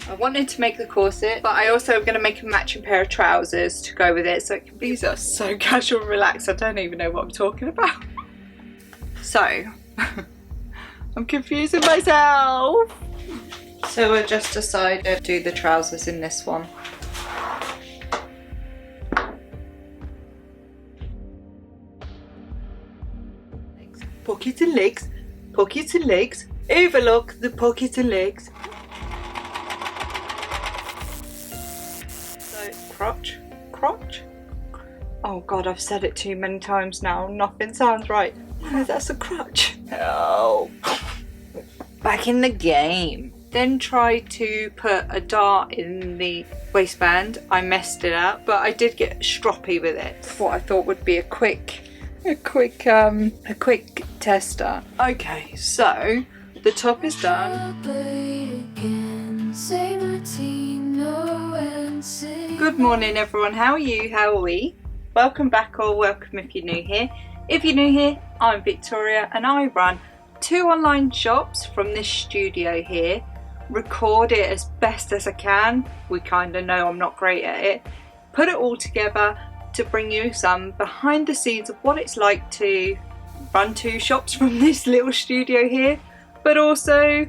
I wanted to make the corset, but I also am going to make a matching pair of trousers to go with it, so it can be. These are so casual and relaxed, I don't even know what I'm talking about. So, I'm confusing myself. So I just decided to do the trousers in this one. Pockets and legs, pockets and legs, overlook the pockets and legs. So, crotch. Oh God, I've said it too many times now, nothing sounds right. Oh, that's a crotch. Oh. Back in the game. Then tried to put a dart in the waistband. I messed it up, but I did get stroppy with it. What I thought would be a quick tester. Okay, so the top is done. Good morning everyone, how are you? How are we? Welcome back or welcome if you're new here. If you're new here, I'm Victoria and I run 2 online shops from this studio here. Record it as best as I can. We kind of know I'm not great at it. Put it all together to bring you some behind the scenes of what it's like to run 2 shops from this little studio here, but also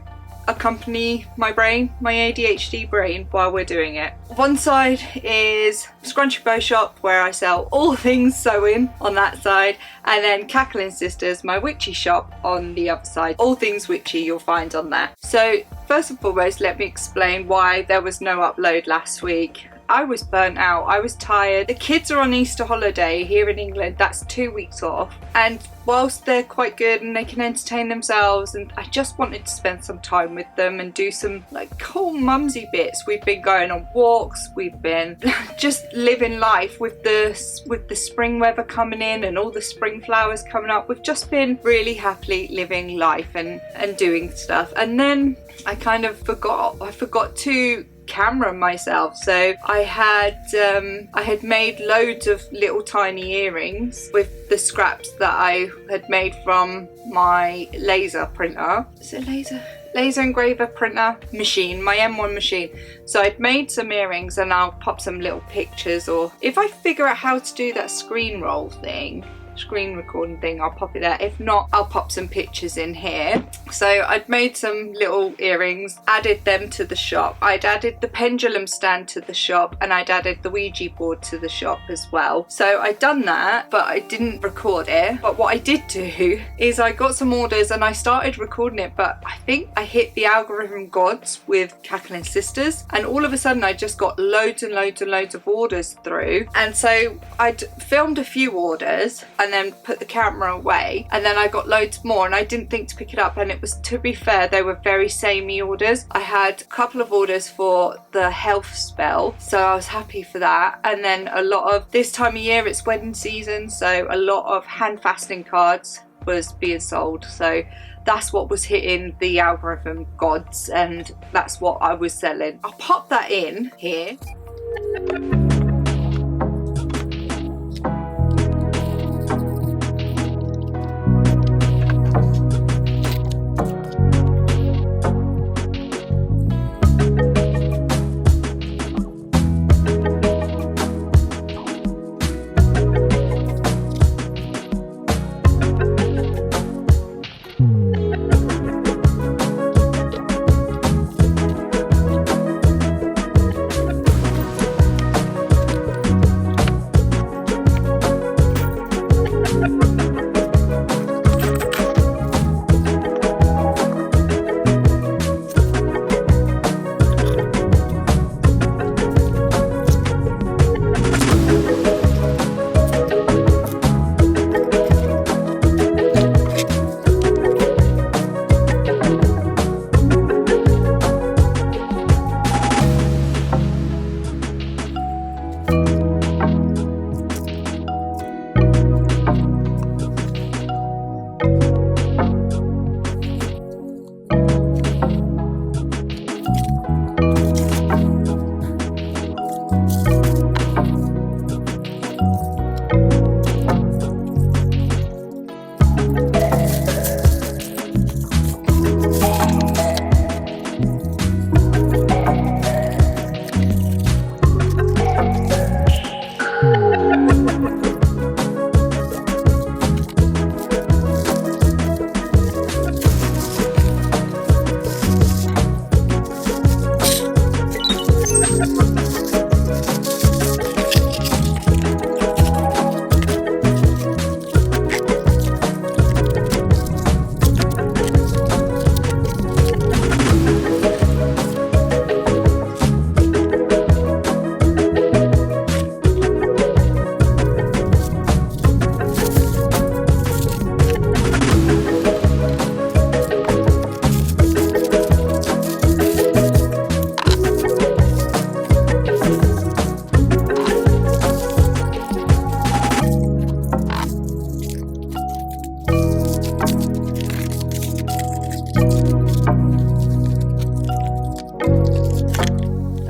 accompany my brain, my ADHD brain, while we're doing it. One side is Scrunchies and Bows shop where I sell all things sewing on that side, and then Kack-A-Ling Sisters, my witchy shop, on the other side. All things witchy you'll find on there. So first and foremost, let me explain why there was no upload last week. I was burnt out, I was tired. The kids are on Easter holiday here in England, that's 2 weeks off. And whilst they're quite good and they can entertain themselves, and I just wanted to spend some time with them and do some like cool mumsy bits. We've been going on walks, we've been just living life with the spring weather coming in and all the spring flowers coming up. We've just been really happily living life and doing stuff. And then I kind of forgot to camera myself. So I had made loads of little tiny earrings with the scraps that I had made from my laser printer. Is it laser engraver printer machine, my M1 machine. So I'd made some earrings and I'll pop some little pictures, or if I figure out how to do that screen recording thing, I'll pop it there. If not, I'll pop some pictures in here. So I'd made some little earrings, added them to the shop. I'd added the pendulum stand to the shop, and I'd added the Ouija board to the shop as well. So I'd done that, but I didn't record it. But what I did do is I got some orders and I started recording it, but I think I hit the algorithm gods with Kack-A-Ling Sisters, and all of a sudden I just got loads and loads and loads of orders through. And so I'd filmed a few orders and then put the camera away, and then I got loads more and I didn't think to pick it up, and it was, to be fair, they were very samey orders. I had a couple of orders for the health spell, so I was happy for that. And then a lot of, this time of year it's wedding season, so a lot of hand fastening cards was being sold, so that's what was hitting the algorithm gods, and that's what I was selling. I'll pop that in here.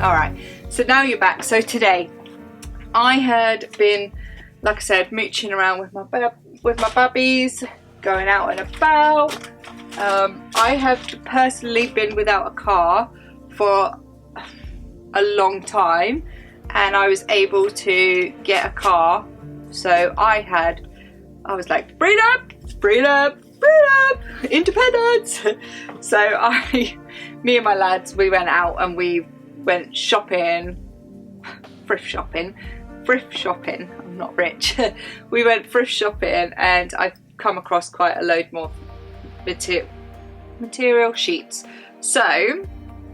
Alright, so now you're back. So today I had been, like I said, mooching around with my bubbies, going out and about. I have personally been without a car for a long time, and I was able to get a car. So I was like, breed up, independence. So me and my lads, we went out and we went shopping, thrift shopping. I'm not rich. We went thrift shopping, and I've come across quite a load more material sheets. So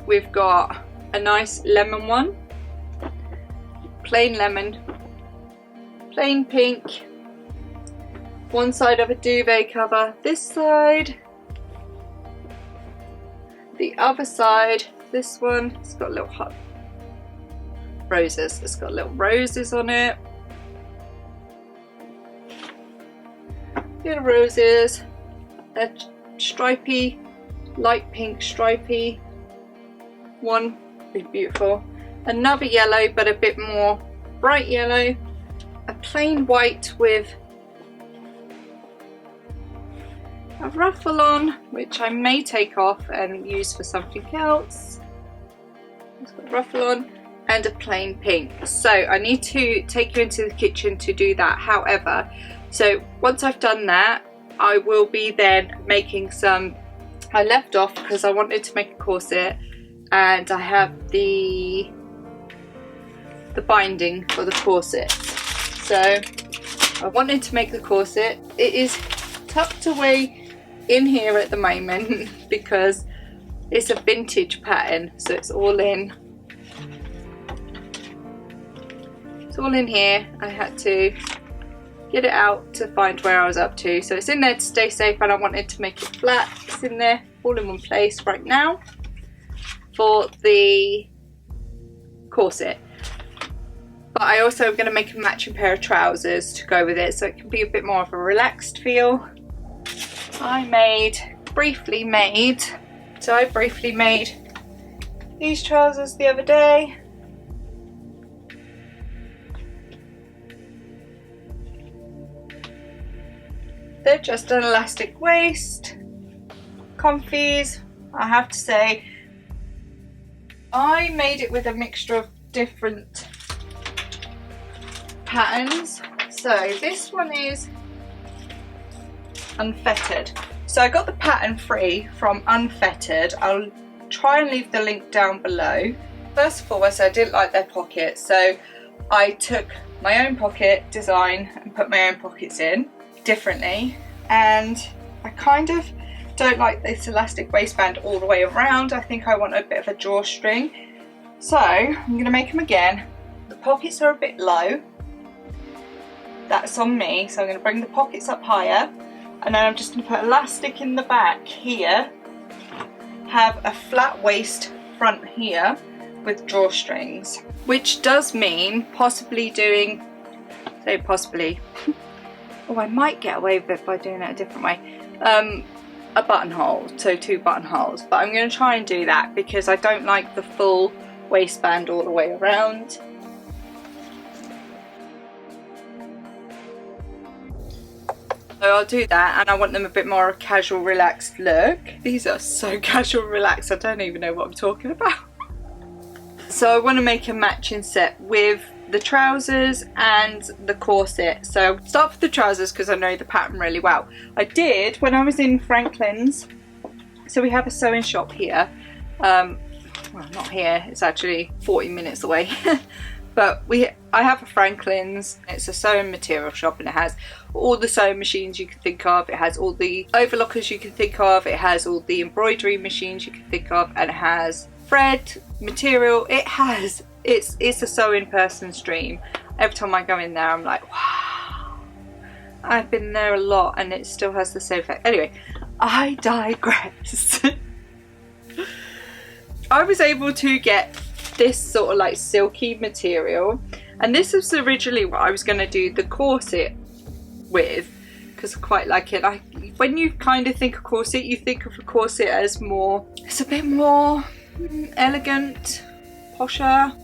we've got a nice lemon one, plain lemon, plain pink, one side of a duvet cover, this side, the other side, this one, it's got little roses, it's got little roses on it, little roses, a stripy, light pink stripy one, really beautiful, another yellow but a bit more bright yellow, a plain white with a ruffle on, which I may take off and use for something else. It's got a ruffle on, and a plain pink. So I need to take you into the kitchen to do that. However, so once I've done that, I will be then making some, I left off because I wanted to make a corset, and I have the binding for the corset. So I wanted to make the corset. It is tucked away in here at the moment because it's a vintage pattern, so it's all in here. I had to get it out to find where I was up to, so it's in there to stay safe, and I wanted to make it flat. It's in there all in one place right now for the corset. But I also am going to make a matching pair of trousers to go with it, so it can be a bit more of a relaxed feel. I briefly made these trousers the other day. They're just an elastic waist, comfies. I have to say, I made it with a mixture of different patterns. So this one is Unfettered. So I got the pattern free from Unfettered. I'll try and leave the link down below. First of all, I said I didn't like their pockets, so I took my own pocket design and put my own pockets in differently, and I kind of don't like this elastic waistband all the way around. I think I want a bit of a drawstring, so I'm going to make them again. The pockets are a bit low, that's on me, so I'm going to bring the pockets up higher, and then I'm just going to put elastic in the back here, have a flat waist front here with drawstrings, which does mean possibly doing, say possibly, oh, I might get away with it by doing it a different way, a buttonhole, so 2 buttonholes, but I'm going to try and do that because I don't like the full waistband all the way around. So I'll do that, and I want them a bit more of a casual, relaxed look. These are so casual, relaxed, I don't even know what I'm talking about. So I want to make a matching set with the trousers and the corset. So I'll start with the trousers because I know the pattern really well. I did when I was in Franklin's. So we have a sewing shop here. Well, not here, it's actually 40 minutes away. But I have a Franklin's. It's a sewing material shop, and it has all the sewing machines you can think of. It has all the overlockers you can think of. It has all the embroidery machines you can think of, and it has thread, material. It's a sewing person's dream. Every time I go in there, I'm like, wow. I've been there a lot, and it still has the same effect. Anyway, I digress. I was able to get this sort of like silky material, and this was originally what I was going to do the corset with because I quite like it. When you kind of think of corset, you think of a corset as more, it's a bit more elegant, posher.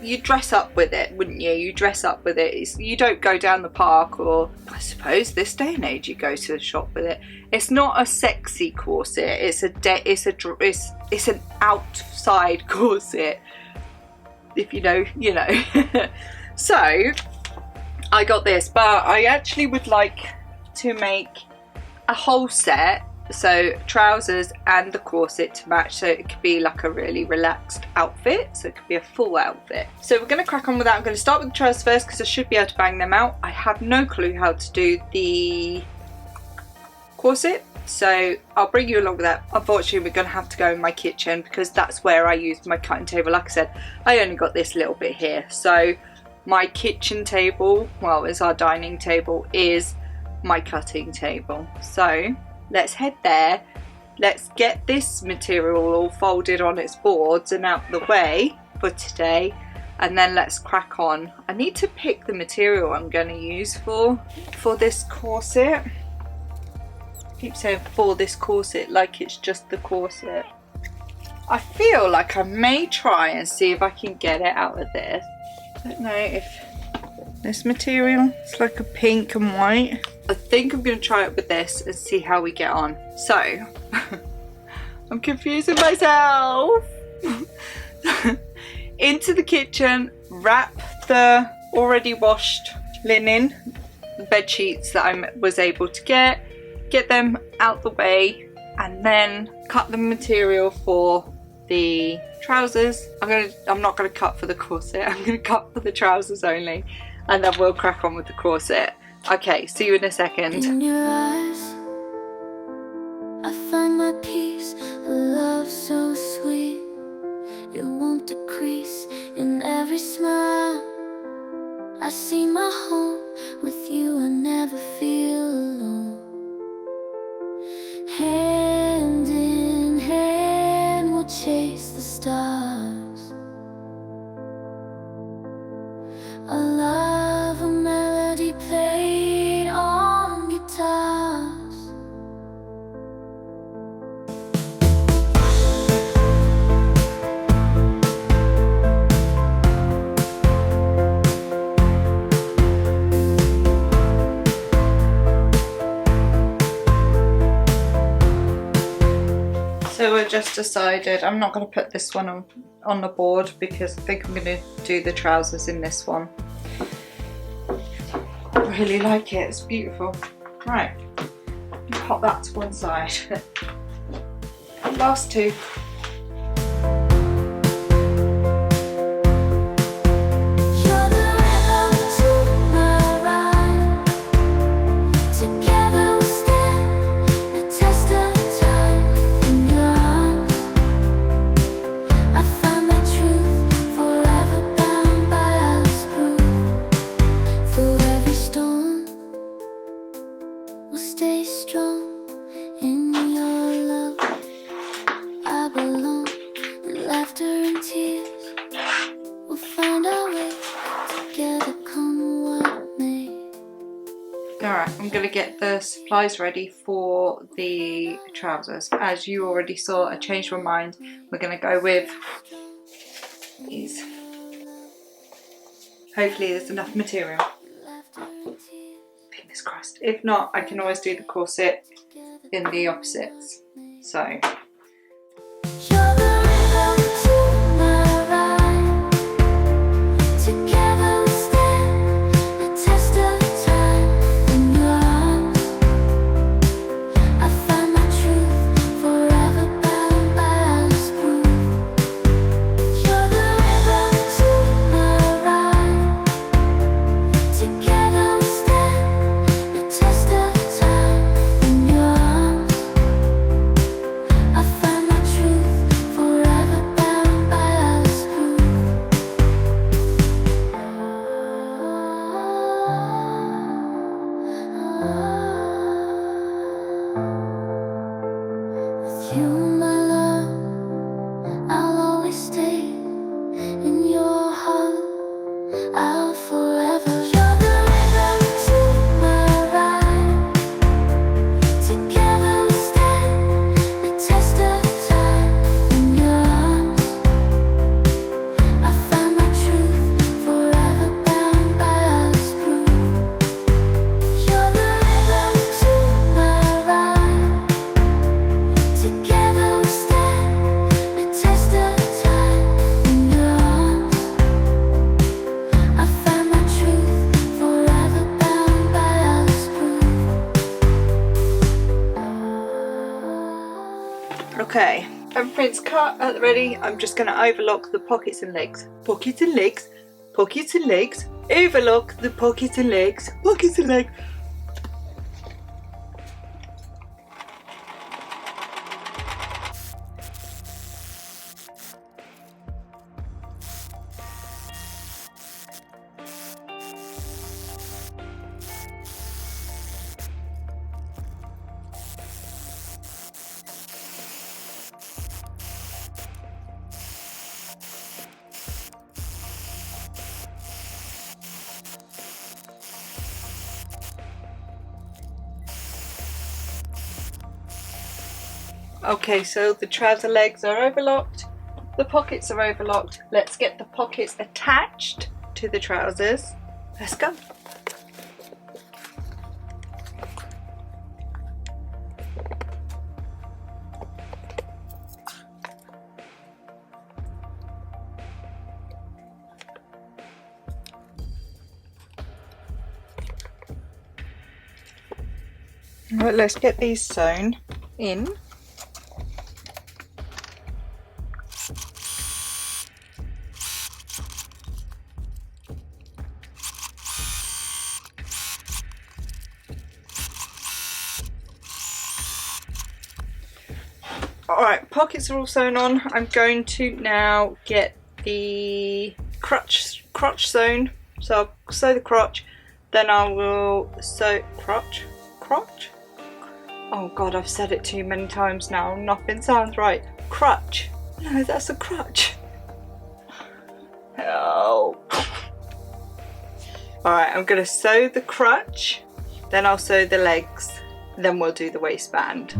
You dress up with it, wouldn't you? You dress up with it. You don't go down the park, or I suppose this day and age you go to the shop with it. It's not a sexy corset. It's an outside corset. If you know, you know. So I got this, but I actually would like to make a whole set. So trousers and the corset to match, so it could be like a really relaxed outfit, so it could be a full outfit. So we're going to crack on with that. I'm going to start with the trousers first because I should be able to bang them out. I have no clue how to do the corset, so I'll bring you along with that. Unfortunately, we're going to have to go in my kitchen because that's where I used my cutting table. Like I said, I only got this little bit here, so my kitchen table, well, it's our dining table, is my cutting table. So let's head there. Let's get this material all folded on its boards and out the way for today, and then let's crack on. I need to pick the material I'm going to use for this corset. I keep saying for this corset like it's just the corset. I feel like I may try and see if I can get it out of this. I don't know if this material, it's like a pink and white. I think I'm going to try it with this and see how we get on. So, I'm confusing myself. Into the kitchen, wrap the already washed linen, the bed sheets that I was able to get them out the way, and then cut the material for the trousers. I'm not going to cut for the corset, I'm going to cut for the trousers only, and then we'll crack on with the corset. Okay, see you in a second. In your eyes, I find my peace, a love so sweet. It won't decrease in every smile. I see my home with you, I never feel alone. Hand in hand, we'll chase the stars. A love, a melody played on guitars. So we've just decided I'm not going to put this one on the board because I think I'm going to do the trousers in this one. I really like it, it's beautiful. Right, pop that to one side. Last two. Alright, I'm going to get the supplies ready for the trousers. As you already saw, I changed my mind. We're going to go with these. Hopefully there's enough material. Fingers crossed. If not, I can always do the corset in the opposites. So I Okay, everything's cut at the ready. I'm just going to overlock the pockets and legs. Pockets and legs. Pockets and legs. Overlock the pockets and legs. Pockets and legs. Okay, so the trouser legs are overlocked, the pockets are overlocked. Let's get the pockets attached to the trousers. Let's go. Right, let's get these sewn in. Alright, pockets are all sewn on. I'm going to now get the crotch sewn. So I'll sew the crotch, then I will sew crotch. Oh god, I've said it too many times now. Nothing sounds right. Crutch. No, that's a crutch. Help. Alright, I'm going to sew the crutch, then I'll sew the legs, then we'll do the waistband.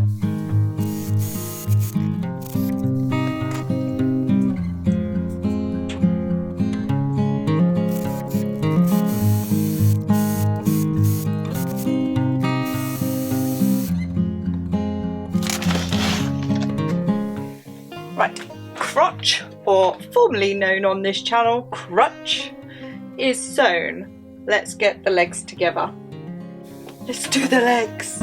Right, crotch, or formerly known on this channel, crutch, is sewn. Let's get the legs together. Let's do the legs.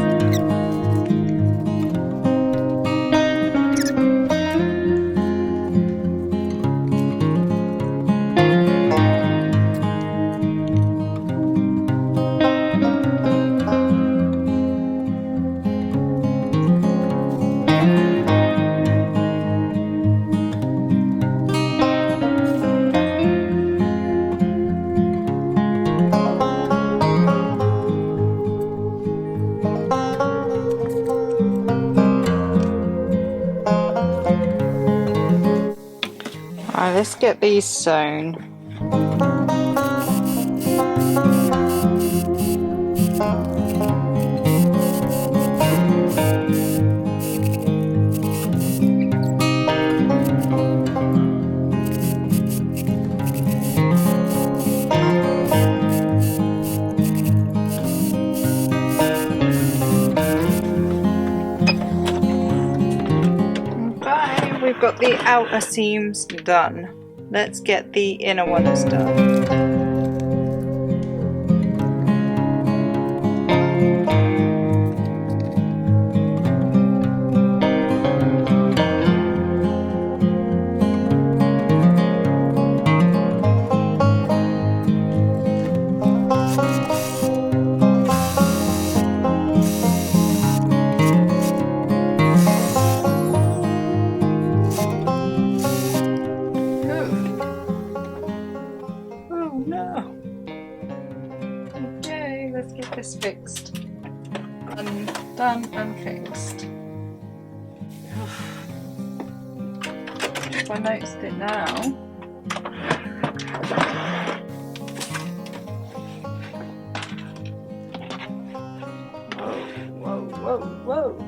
Alright, let's get these sewn. We've got the outer seams done. Let's get the inner ones done. This fixed. Done and fixed. If I noticed it now. Whoa.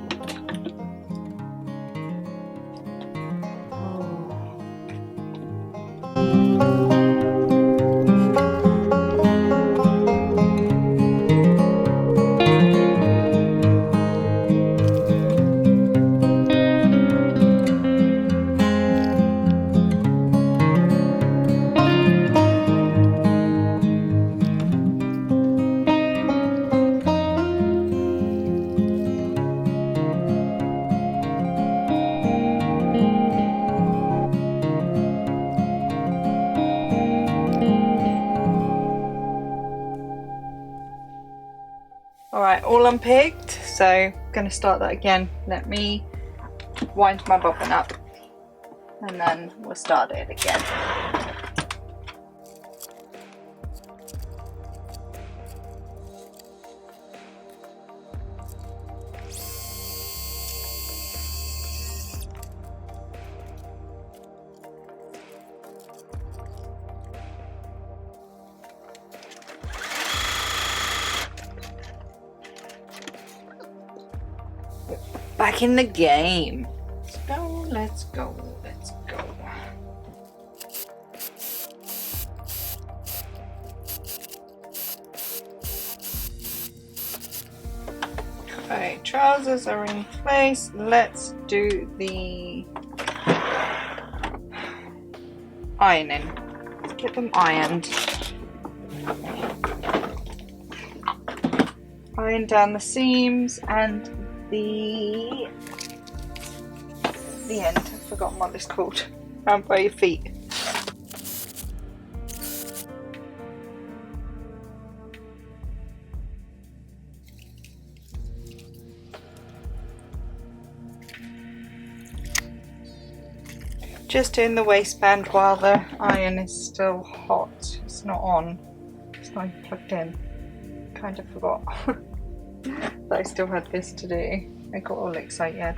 all unpicked, so I'm going to start that again. Let me wind my bobbin up and then we'll start it again. Back in the game. Let's go, let's go, let's go. Okay, trousers are in place. Let's do the ironing. Let's get them ironed. Iron down the seams and the end. I've forgotten what it's called. Round by your feet. Just doing the waistband while the iron is still hot. It's not on. It's not even plugged in. Kind of forgot that I still had this to do. I got all excited.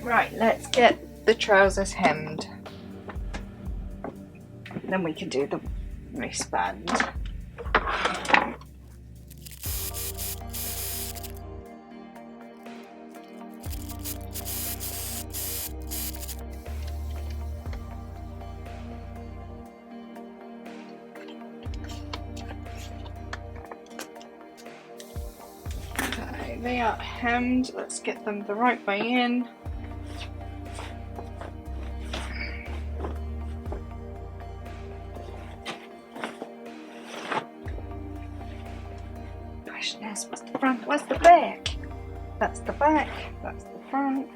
Right, let's get the trousers hemmed. Then we can do the wristband. They are hemmed. Let's get them the right way in. Question is, what's the front? Where's the back? That's the back. That's the front.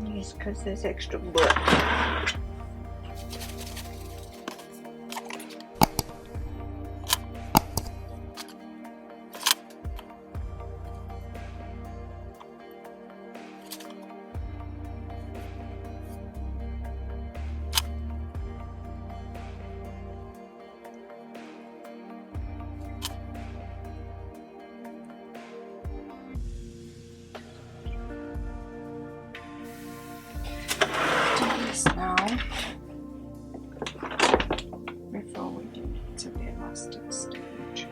Yes, because there's extra wood. Now, before we get to the elastic stage.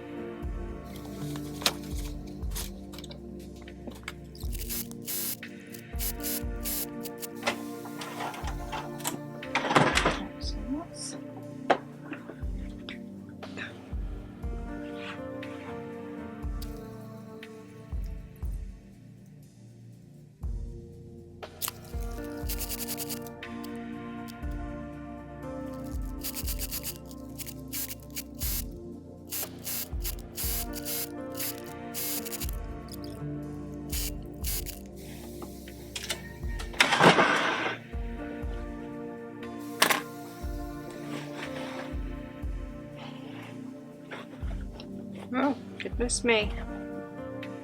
Oh, goodness me.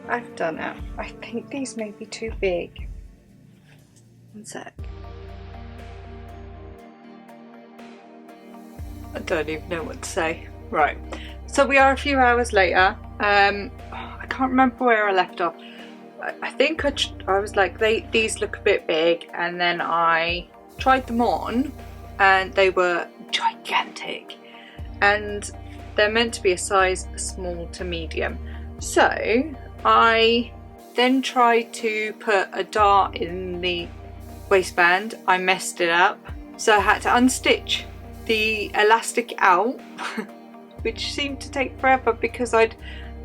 I've done it. I think these may be too big. One sec. I don't even know what to say. Right. So we are a few hours later. I can't remember where I left off. I think I was like, these look a bit big, and then I tried them on and they were gigantic. And they're meant to be a size small to medium. So I then tried to put a dart in the waistband. I messed it up. So I had to unstitch the elastic out, which seemed to take forever because I'd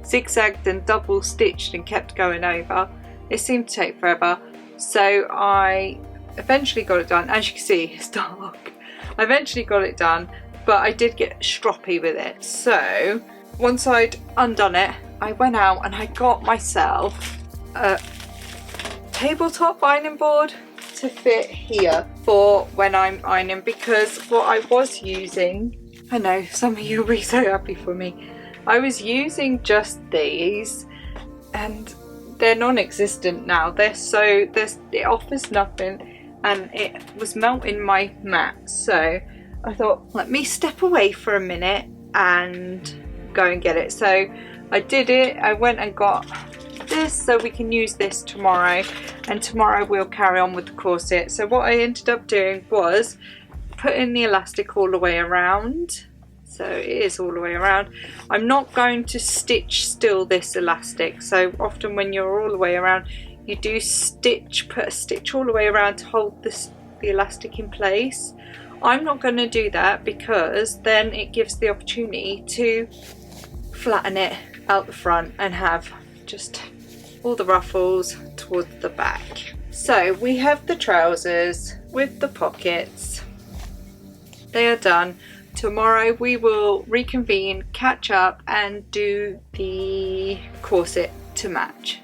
zigzagged and double stitched and kept going over. It seemed to take forever. So I eventually got it done. As you can see, it's dark. I eventually got it done. But I did get stroppy with it. So once I'd undone it, I went out and I got myself a tabletop ironing board to fit here for when I'm ironing, because what I was using I know some of you will be so happy for me. I was using just these and they're non-existent now. It offers nothing and it was melting my mat. So I thought, let me step away for a minute and go and get it. So I did it. I went and got this so we can use this tomorrow, and tomorrow we'll carry on with the corset. So what I ended up doing was putting the elastic all the way around. So it is all the way around. I'm not going to stitch still this elastic. So often when you're all the way around, you do put a stitch all the way around to hold the elastic in place. I'm not going to do that because then it gives the opportunity to flatten it out the front and have just all the ruffles towards the back. So we have the trousers with the pockets. They are done. Tomorrow we will reconvene, catch up and do the corset to match.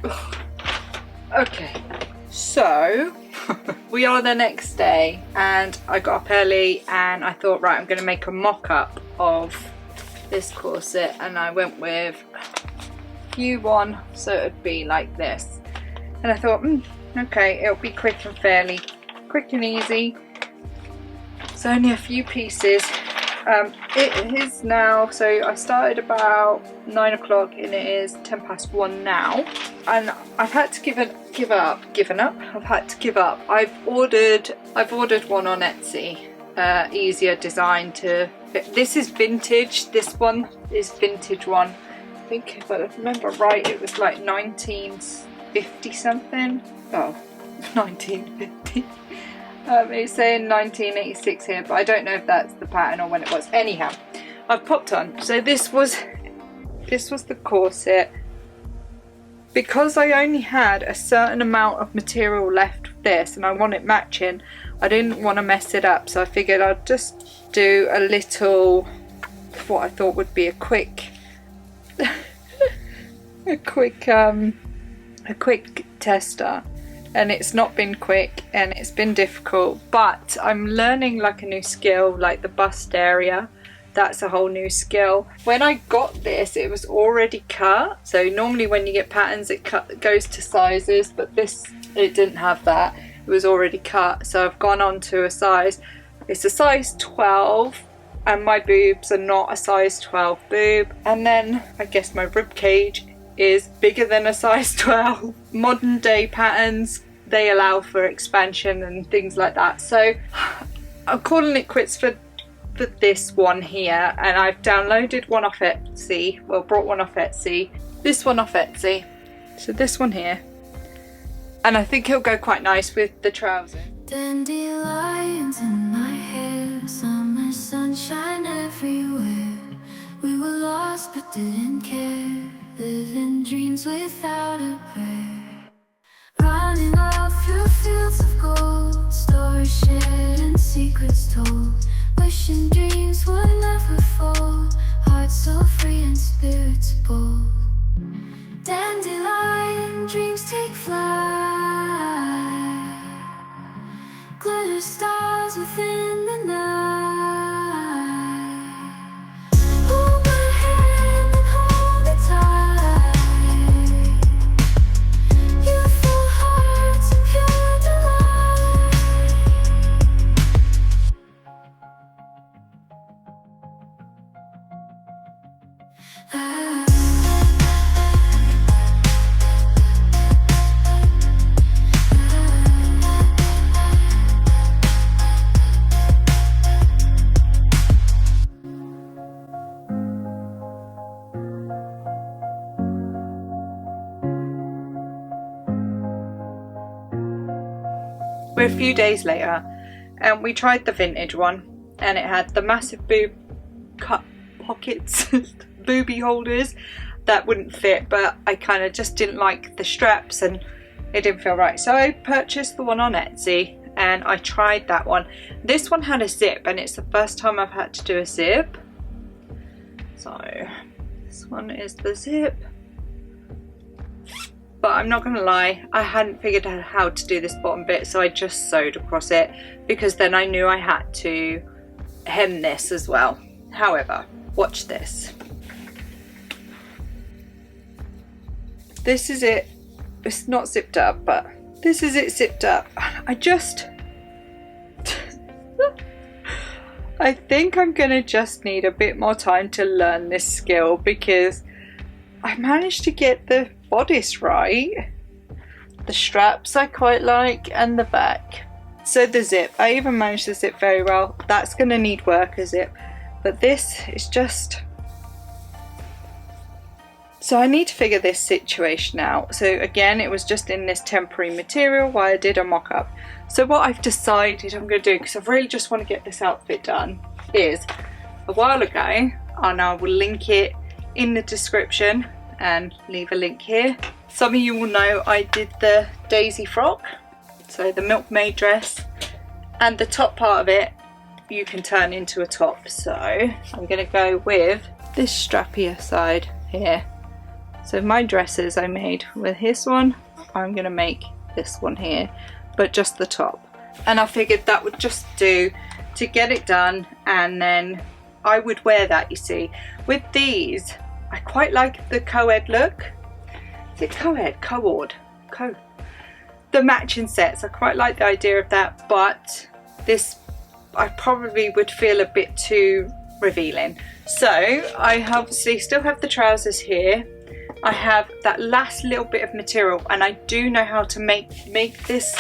Ugh. Okay, so we are the next day and I got up early and I thought, right, I'm going to make a mock-up of this corset, and I went with U1 so it would be like this, and I thought okay, it'll be quick and easy. It's only a few pieces. It is now, so I started about 9 o'clock and it is 1:10 now, and I've had to give up. I've had to give up. I've ordered one on Etsy, easier design to fit. This is vintage. This one is vintage one. I think if I remember right, it was like 1950 something. Oh, 1950. It's saying 1986 here, but I don't know if that's the pattern or when it was. Anyhow, I've popped on. So this was the corset. Because I only had a certain amount of material left with this and I want it matching, I didn't want to mess it up, so I figured I'd just do a little, what I thought would be a quick a quick tester. And it's not been quick and it's been difficult, but I'm learning like a new skill, like the bust area. That's a whole new skill. When I got this, it was already cut. So normally when you get patterns, it goes to sizes, but this, it didn't have that. It was already cut. So I've gone on to a size. It's a size 12 and my boobs are not a size 12 boob. And then I guess my rib cage is bigger than a size 12. Modern day patterns, they allow for expansion and things like that. So I'm calling it quits for this one here, and I've downloaded one off Etsy, well, brought one off Etsy, this one off Etsy, so this one here, and I think it'll go quite nice with the trousers. Dandelions in my hair, summer sunshine everywhere. We were lost but didn't care, living dreams without a prayer. Running off through fields of gold, stories shared and secrets told. Wishing dreams would never fall, hearts so free and spirits bold. Dandelion dreams take flight, glitter stars within the night. Hold my hand and hold it tight, youthful hearts and pure delight. We're a few days later and we tried the vintage one, and it had the massive boob cut pockets, booby holders that wouldn't fit, but I kind of just didn't like the straps and it didn't feel right. So I purchased the one on Etsy and I tried that one. This one had a zip and it's the first time I've had to do a zip. So this one is the zip. but I'm not gonna lie, I hadn't figured out how to do this bottom bit, so I just sewed across it because then I knew I had to hem this as well. However, watch this. This is it. It's not zipped up, but this is it zipped up. I think I'm gonna just need a bit more time to learn this skill because I managed to get the bodice right. The straps I quite like and the back. So the zip, I even managed the zip very well. That's gonna need work, a zip. But this is just... So I need to figure this situation out. So again, it was just in this temporary material while I did a mock-up. So what I've decided I'm going to do, because I really just want to get this outfit done, is a while ago, and I will link it in the description and leave a link here. Some of you will know I did the daisy frock, so the Milkmaid dress, and the top part of it you can turn into a top. So I'm going to go with this strappier side here. So my dresses I made with this one, I'm going to make this one here, but just the top. And I figured that would just do to get it done, and then I would wear that, you see. With these, I quite like the co-ed look. Is it co-ed? Co-ord? Co. The matching sets, I quite like the idea of that, but this I probably would feel a bit too revealing. So I obviously still have the trousers here. I have that last little bit of material, and I do know how to make this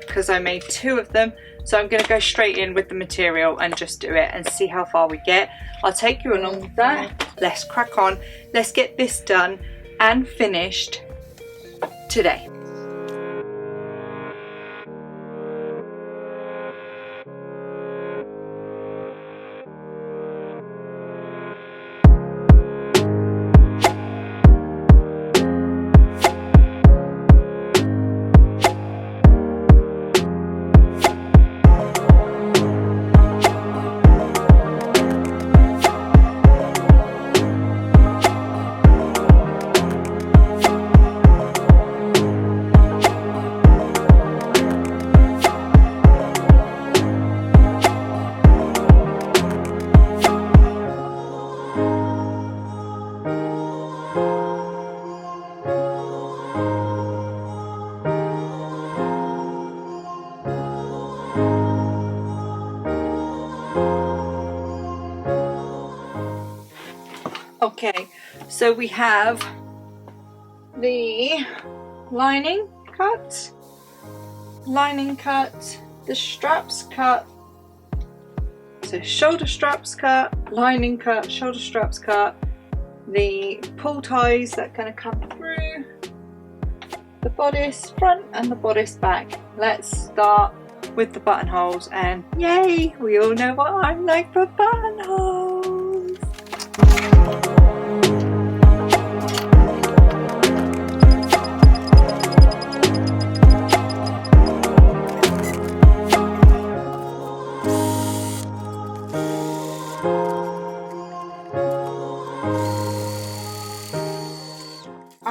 because I made 2 of them. So I'm going to go straight in with the material and just do it and see how far we get. I'll take you along with that. Let's crack on. Let's get this done and finished today. Okay, so we have the lining cut, the straps cut, so shoulder straps cut, lining cut, shoulder straps cut, the pull ties that kind of come through, the bodice front and the bodice back. Let's start with the buttonholes, and yay, we all know what I'm like for buttonholes.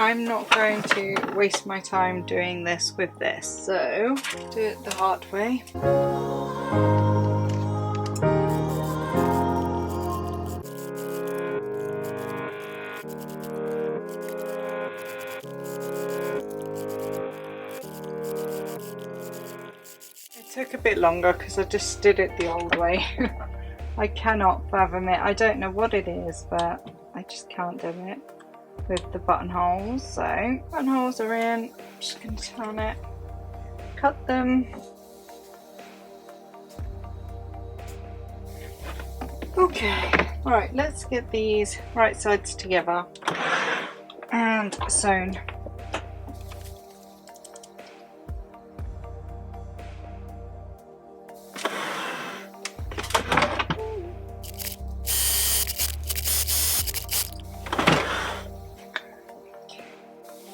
I'm not going to waste my time doing this with this, so do it the hard way. It took a bit longer because I just did it the old way. I cannot fathom it. I don't know what it is, but I just can't do it with the buttonholes. So buttonholes are in. I'm just going to turn it, cut them. Okay, alright, let's get these right sides together and sewn.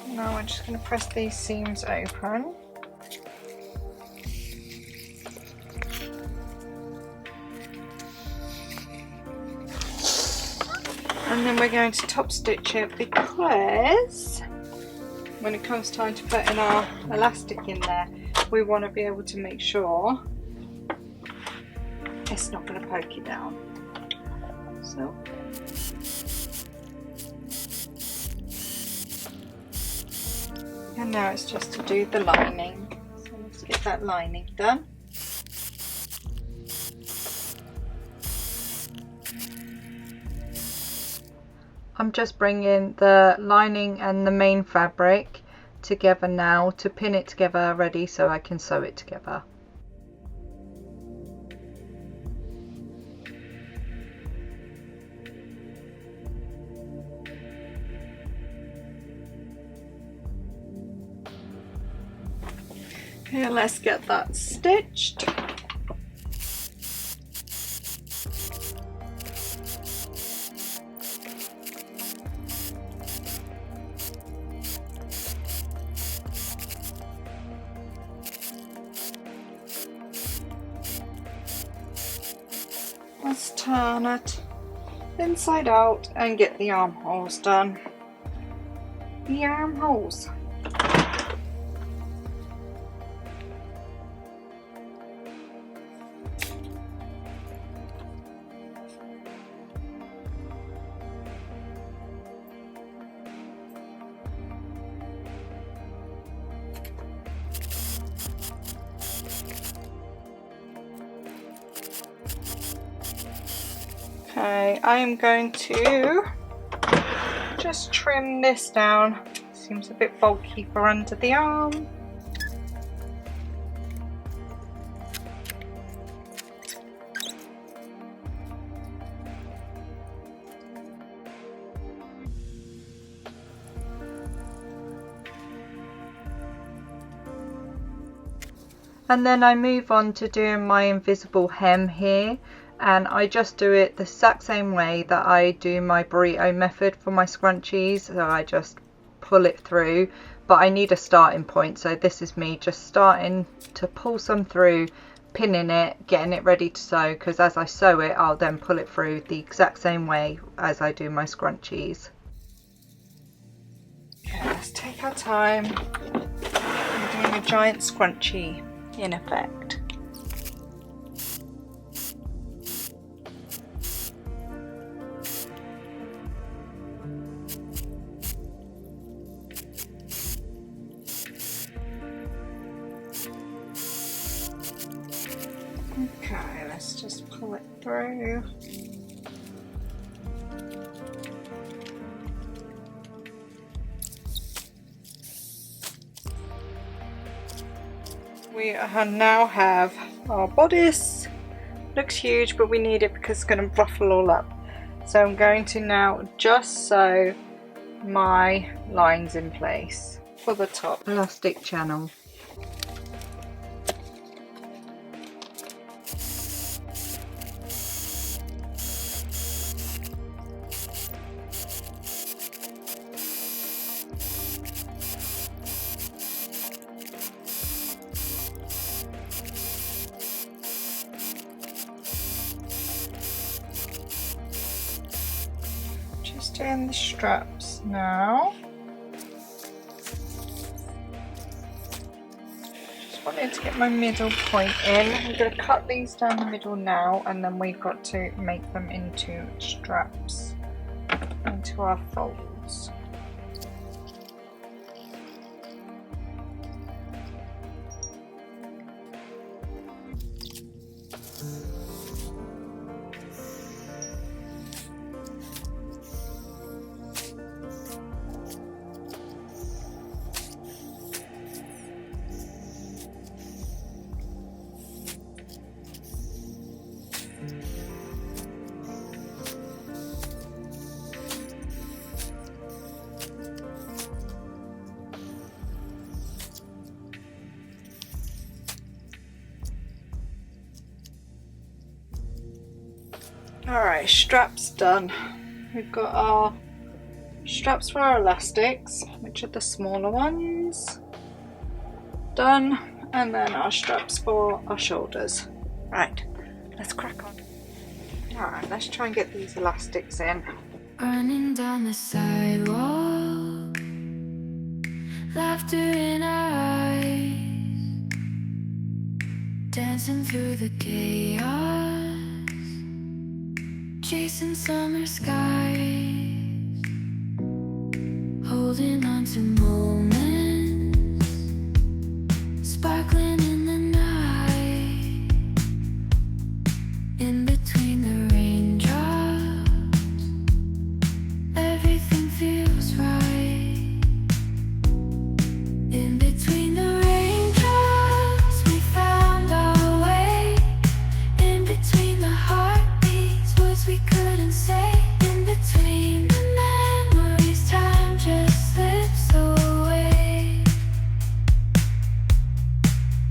Now I'm just going to press these seams open. And then we're going to top stitch it because when it comes time to putting our elastic in there, we want to be able to make sure it's not going to poke it down. So and now it's just to do the lining. So let's get that lining done. I'm just bringing the lining and the main fabric together now to pin it together ready so I can sew it together. Okay, let's get that stitched. Let's turn it inside out and get the armholes done. The armholes. Okay, I am going to just trim this down. Seems a bit bulky for under the arm. And then I move on to doing my invisible hem here. And I just do it the exact same way that I do my burrito method for my scrunchies. So I just pull it through, but I need a starting point. So this is me just starting to pull some through, pinning it, getting it ready to sew, because as I sew it, I'll then pull it through the exact same way as I do my scrunchies. Okay, let's take our time. I'm doing a giant scrunchie in effect. Okay, let's just pull it through. We now have our bodice. Looks huge, but we need it because it's going to ruffle all up. So I'm going to now just sew my lines in place for the top elastic channel. Doing the straps now. Just wanted to get my middle point in. I'm going to cut these down the middle now, and then we've got to make them into straps into our folds. Alright, straps done. We've got our straps for our elastics, which are the smaller ones, done, and then our straps for our shoulders. Right, let's crack on. Alright, let's try and get these elastics in. Running down the sidewalk, laughter in our eyes, dancing through the chaos, chasing summer skies, holding on to moments, sparkling in the night, in between the raindrops, everything feels right. In between the raindrops, we found our way. In between the heartbeats, words we couldn't say. In between the memories, time just slips away.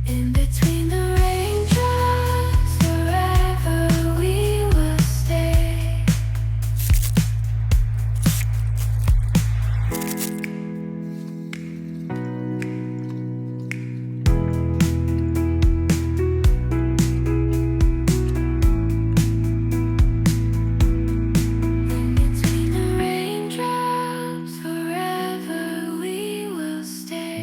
In between the raindrops, forever we will stay. In between the raindrops, forever we will stay.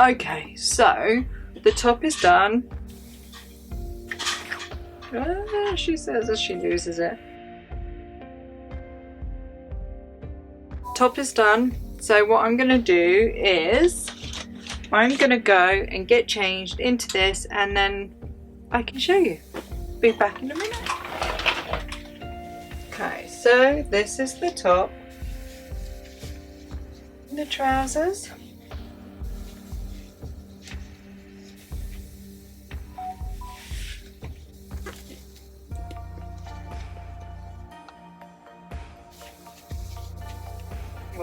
Okay, so the top is done. She says as she loses it. Top is done. So what I'm going to do is I'm going to go and get changed into this, and then I can show you. Be back in a minute. Okay, so this is the top. The trousers.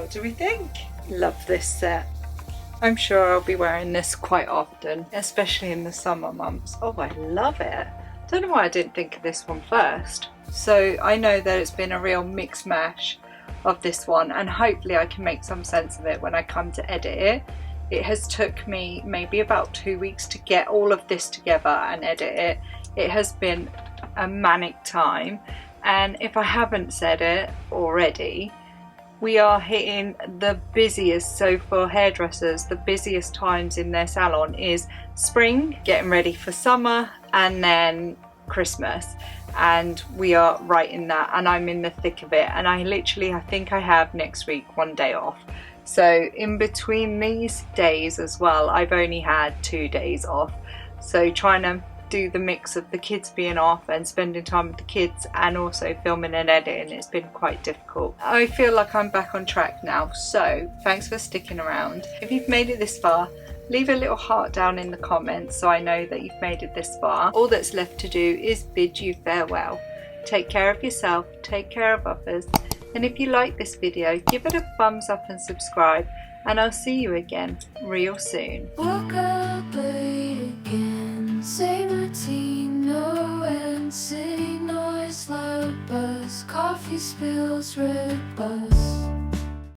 What do we think? Love this set. I'm sure I'll be wearing this quite often, especially in the summer months. Oh, I love it. Don't know why I didn't think of this one first. So I know that it's been a real mix mash of this one, and hopefully I can make some sense of it when I come to edit it. It has took me maybe about 2 weeks to get all of this together and edit it. It has been a manic time, and if I haven't said it already, we are hitting the busiest, so for hairdressers, the busiest times in their salon is spring, getting ready for summer, and then Christmas. And we are right in that, and I'm in the thick of it, and I think I have next week 1 day off. So in between these days as well, I've only had 2 days off. So trying to do the mix of the kids being off and spending time with the kids and also filming and editing, it's been quite difficult. I feel like I'm back on track now, so thanks for sticking around. If you've made it this far, leave a little heart down in the comments so I know that you've made it this far. All that's left to do is bid you farewell. Take care of yourself, take care of others, and if you like this video, give it a thumbs up and subscribe, and I'll see you again real soon. Woke up late again, same routine, no end, city noise, loud buzz, coffee spills, red bus.